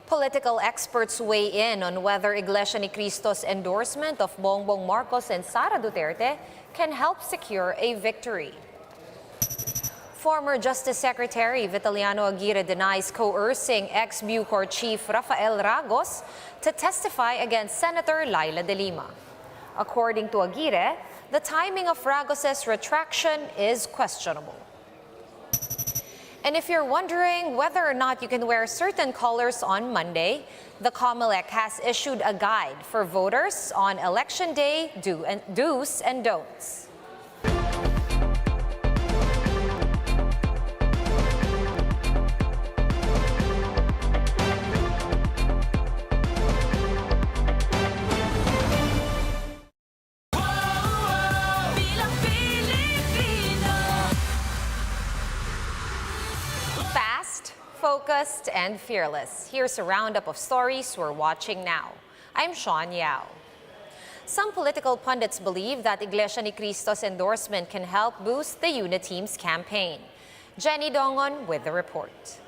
Political experts weigh in on whether Iglesia ni Cristo's endorsement of Bongbong Marcos and Sara Duterte can help secure a victory. Former Justice Secretary Vitaliano Aguirre denies coercing ex-Bucor Chief Rafael Ragos to testify against Senator Laila de Lima. According to Aguirre, the timing of Ragos's retraction is questionable. And if you're wondering whether or not you can wear certain colors on Monday, the COMELEC has issued a guide for voters on Election Day do's and don'ts. Focused and fearless. Here's a roundup of stories we're watching now. I'm Sean Yao. Some political pundits believe that Iglesia ni Cristo's endorsement can help boost the Uniteam's campaign. Jenny Dongon with the report.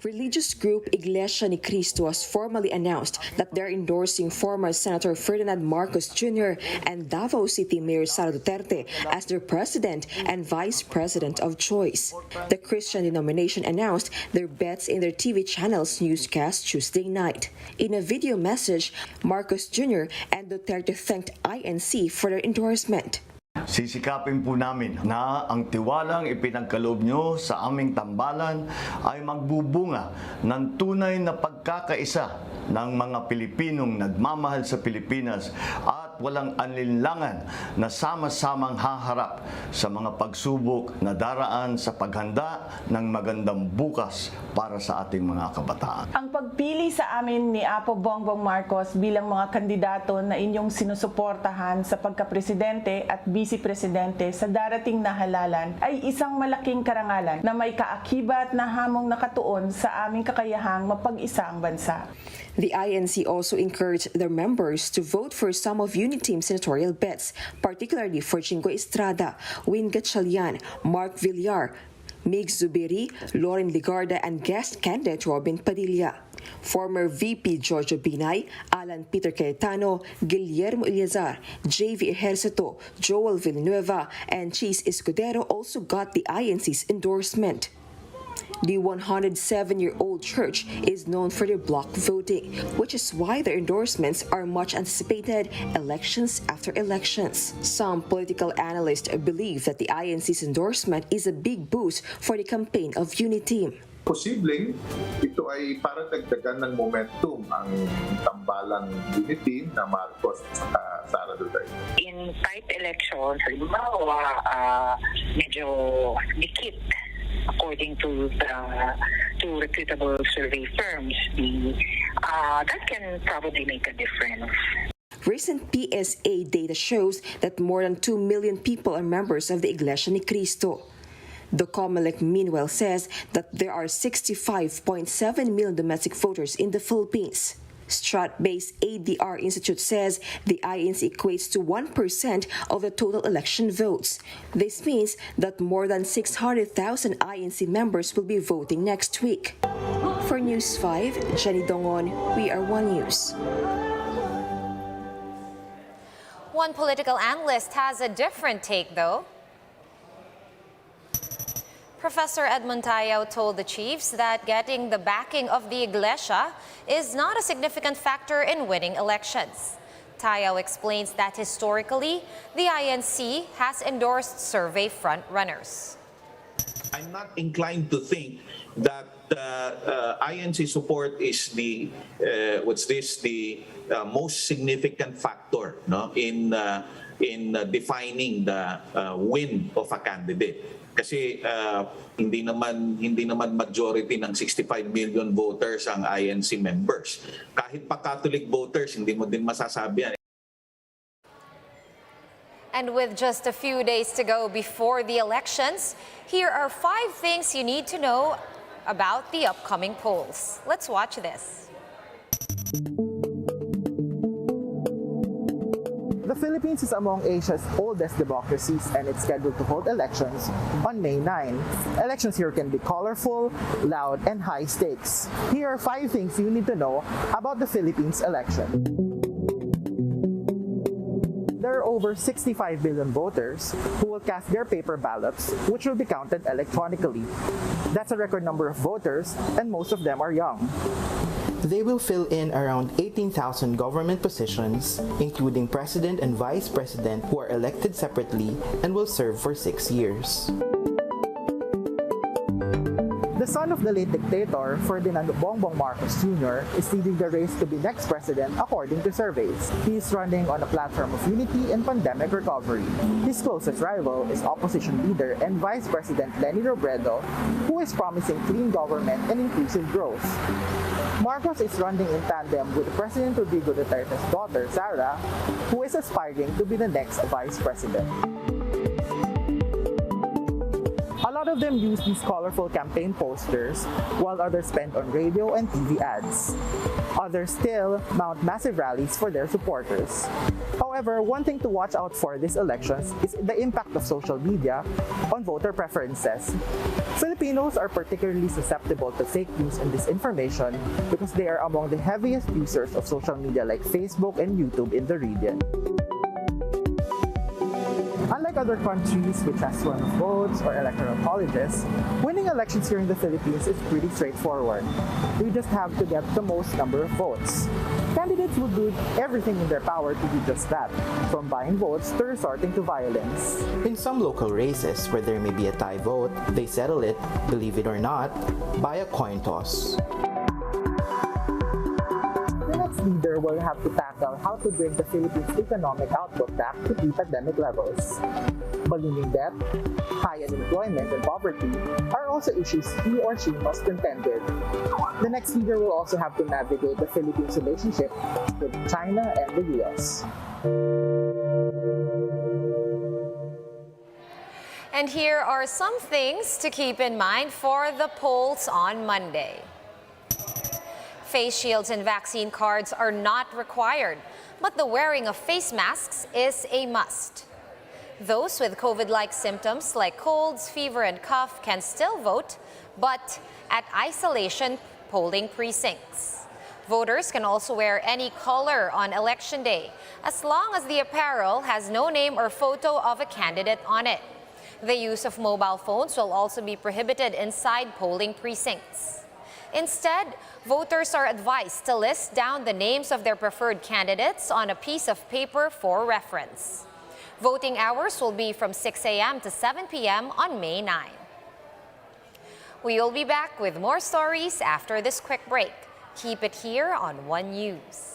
Religious group Iglesia ni Cristo has formally announced that they're endorsing former Senator Ferdinand Marcos Jr. and Davao City Mayor Sara Duterte as their president and vice president of choice. The Christian denomination announced their bets in their TV channel's newscast Tuesday night. In a video message, Marcos Jr. and Duterte thanked INC for their endorsement. Sisikapin po namin na ang tiwalang ipinagkaloob nyo sa aming tambalan ay magbubunga ng tunay na pagkakaisa ng mga Pilipinong nagmamahal sa Pilipinas at walang alinlangan na sama-samang haharap sa mga pagsubok na daraan sa paghanda ng magandang bukas para sa ating mga kabataan. Ang pagpili sa amin ni Apo Bongbong Marcos bilang mga kandidato na inyong sinusuportahan sa pagkapresidente at vice-presidente sa darating na halalan ay isang malaking karangalan na may kaakibat na hamong nakatuon sa aming kakayahang mapag-isa ang bansa. The INC also encouraged their members to vote for some of Uniteam's senatorial bets, particularly for Jingo Estrada, Win Gatchalian, Mark Villar, Mig Zubiri, Lauren Ligarda, and guest candidate Robin Padilla. Former VP Giorgio Binay, Alan Peter Cayetano, Guillermo Eliazar, JV Ejercito, Joel Villanueva, and Cheese Escudero also got the INC's endorsement. The 107-year-old church is known for their block voting, which is why their endorsements are much anticipated elections after elections. Some political analysts believe that the INC's endorsement is a big boost for the campaign of Uniteam. Posibleng ito ay para dagdagan ng momentum ang tambalang Uniteam na Marcos at Sara Duterte. In tight elections, halimbawa, medyo dikit according to reputable survey firms, that can probably make a difference. Recent PSA data shows that more than 2 million people are members of the Iglesia ni Cristo. The COMELEC meanwhile says that there are 65.7 million domestic voters in the Philippines. Strat-based ADR Institute says the INC equates to 1% of the total election votes. This means that more than 600,000 INC members will be voting next week. For News 5, Jenny Dongon, We Are One News. One political analyst has a different take, though. Professor Edmund Tayao told the chiefs that getting the backing of the Iglesia is not a significant factor in winning elections. Tayao explains that historically, the INC has endorsed survey frontrunners. I'm not inclined to think that INC support is the most significant factor, no, in defining the win of a candidate. Kasi hindi naman majority ng 65 million voters ang INC members. Kahit pa Catholic voters, hindi mo din masasabi yan. And with just a few days to go before the elections, here are 5 things you need to know about the upcoming polls. Let's watch this. The The Philippines is among Asia's oldest democracies and it's scheduled to hold elections on May 9. Elections here can be colorful, loud, and high stakes. Here are 5 things you need to know about the Philippines election. There are over 65 million voters who will cast their paper ballots, which will be counted electronically. That's a record number of voters, and most of them are young. They will fill in around 18,000 government positions, including president and vice president who are elected separately and will serve for 6 years. The son of the late dictator, Ferdinand Bongbong Marcos Jr., is leading the race to be next president according to surveys. He is running on a platform of unity and pandemic recovery. His closest rival is opposition leader and Vice President Leni Robredo, who is promising clean government and inclusive growth. Marcos is running in tandem with President Rodrigo Duterte's daughter, Sara, who is aspiring to be the next vice president. A lot of them use these colorful campaign posters, while others spend on radio and TV ads. Others still mount massive rallies for their supporters. However, one thing to watch out for these elections is the impact of social media on voter preferences. Filipinos are particularly susceptible to fake news and disinformation because they are among the heaviest users of social media like Facebook and YouTube in the region. Unlike other countries which has run of votes or electoral colleges, winning elections here in the Philippines is pretty straightforward. We just have to get the most number of votes. Candidates will do everything in their power to do just that, from buying votes to resorting to violence. In some local races where there may be a tie vote, they settle it, believe it or not, by a coin toss. Leader will have to tackle how to bring the Philippines' economic output back to pre-pandemic levels. Ballooning debt, high unemployment, and poverty are also issues he or she must contend with. The next leader will also have to navigate the Philippines' relationship with China and the US. And here are some things to keep in mind for the polls on Monday. Face shields and vaccine cards are not required, but the wearing of face masks is a must. Those with COVID-like symptoms like colds, fever, and cough can still vote, but at isolation polling precincts. Voters can also wear any color on Election Day, as long as the apparel has no name or photo of a candidate on it. The use of mobile phones will also be prohibited inside polling precincts. Instead, voters are advised to list down the names of their preferred candidates on a piece of paper for reference. Voting hours will be from 6 a.m. to 7 p.m. on May 9. We will be back with more stories after this quick break. Keep it here on One News.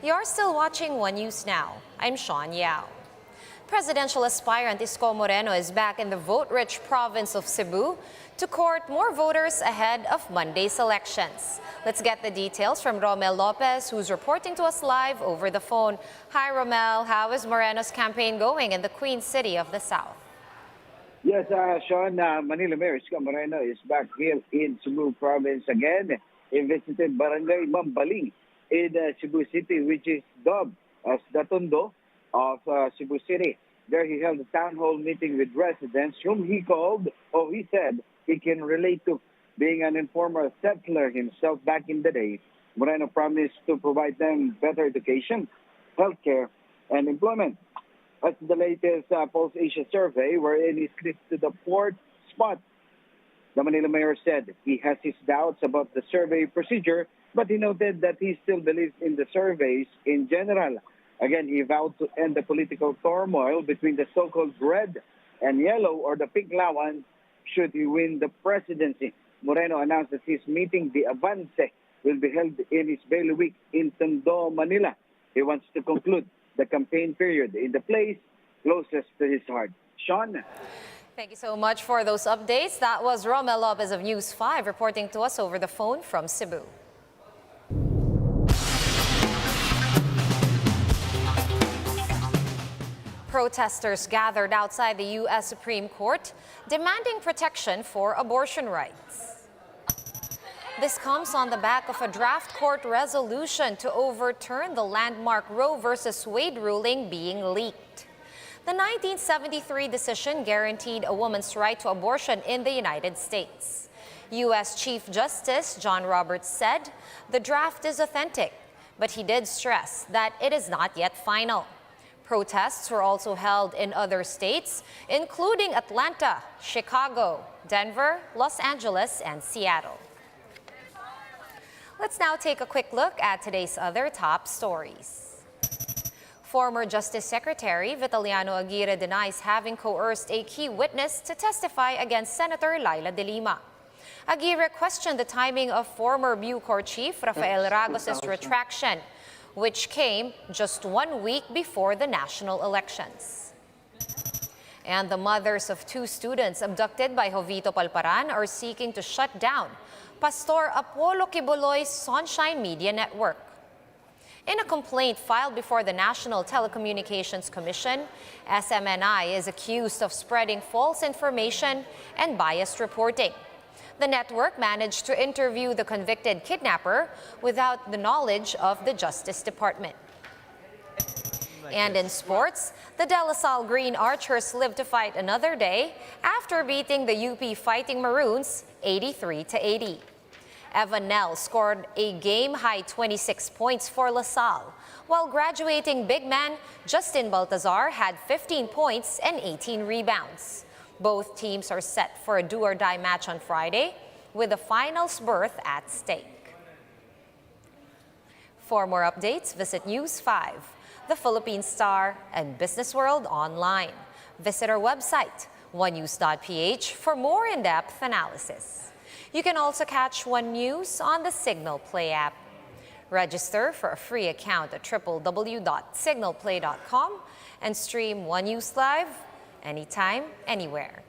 You're still watching One News Now. I'm Sean Yao. Presidential aspirant Isko Moreno is back in the vote-rich province of Cebu to court more voters ahead of Monday's elections. Let's get the details from Romel Lopez, who's reporting to us live over the phone. Hi, Romel. How is Moreno's campaign going in the Queen City of the South? Yes, Sean, Manila Mayor Isko Moreno is back here in Cebu province again. He visited Barangay Mambaling in Cebu City, which is dubbed as the Tondo of Cebu City. There he held a town hall meeting with residents whom he said he can relate to. Being an informal settler himself back in the day, Moreno promised to provide them better education, healthcare, and employment. That's the latest Pulse Asia survey, wherein he's clicked to the fourth spot. The Manila mayor said he has his doubts about the survey procedure, but he noted that he still believes in the surveys in general. Again, he vowed to end the political turmoil between the so-called red and yellow or the pink lawan should he win the presidency. Moreno announced that his meeting, the Avance, will be held in his bailiwick in Tondo, Manila. He wants to conclude the campaign period in the place closest to his heart. Sean? Thank you so much for those updates. That was Romel Lopez of News 5 reporting to us over the phone from Cebu. Protesters gathered outside the U.S. Supreme Court demanding protection for abortion rights. This comes on the back of a draft court resolution to overturn the landmark Roe v. Wade ruling being leaked. The 1973 decision guaranteed a woman's right to abortion in the United States. U.S. Chief Justice John Roberts said the draft is authentic, but he did stress that it is not yet final. Protests were also held in other states, including Atlanta, Chicago, Denver, Los Angeles, and Seattle. Let's now take a quick look at today's other top stories. Former Justice Secretary Vitaliano Aguirre denies having coerced a key witness to testify against Senator Laila de Lima. Aguirre questioned the timing of former Bucor Chief Rafael Ragos' retraction, which came just 1 week before the national elections. And the mothers of 2 students abducted by Jovito Palparan are seeking to shut down Pastor Apollo Quiboloy's Sunshine Media Network. In a complaint filed before the National Telecommunications Commission, SMNI is accused of spreading false information and biased reporting. The network managed to interview the convicted kidnapper without the knowledge of the Justice Department. And in sports, the De La Salle Green Archers live to fight another day after beating the UP Fighting Maroons 83-80. Evan Nell scored a game-high 26 points for La Salle, while graduating big man Justin Baltazar had 15 points and 18 rebounds. Both teams are set for a do-or-die match on Friday, with the finals berth at stake. For more updates, visit News 5, the Philippine Star, and Business World online. Visit our website, onenews.ph, for more in-depth analysis. You can also catch One News on the Signal Play app. Register for a free account at www.signalplay.com and stream One News live anytime, anywhere.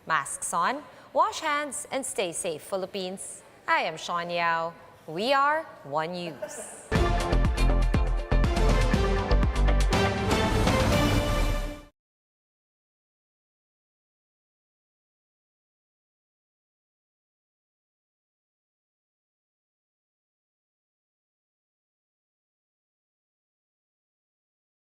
Masks on, wash hands, and stay safe, Philippines. I am Sean Yao. We are One News.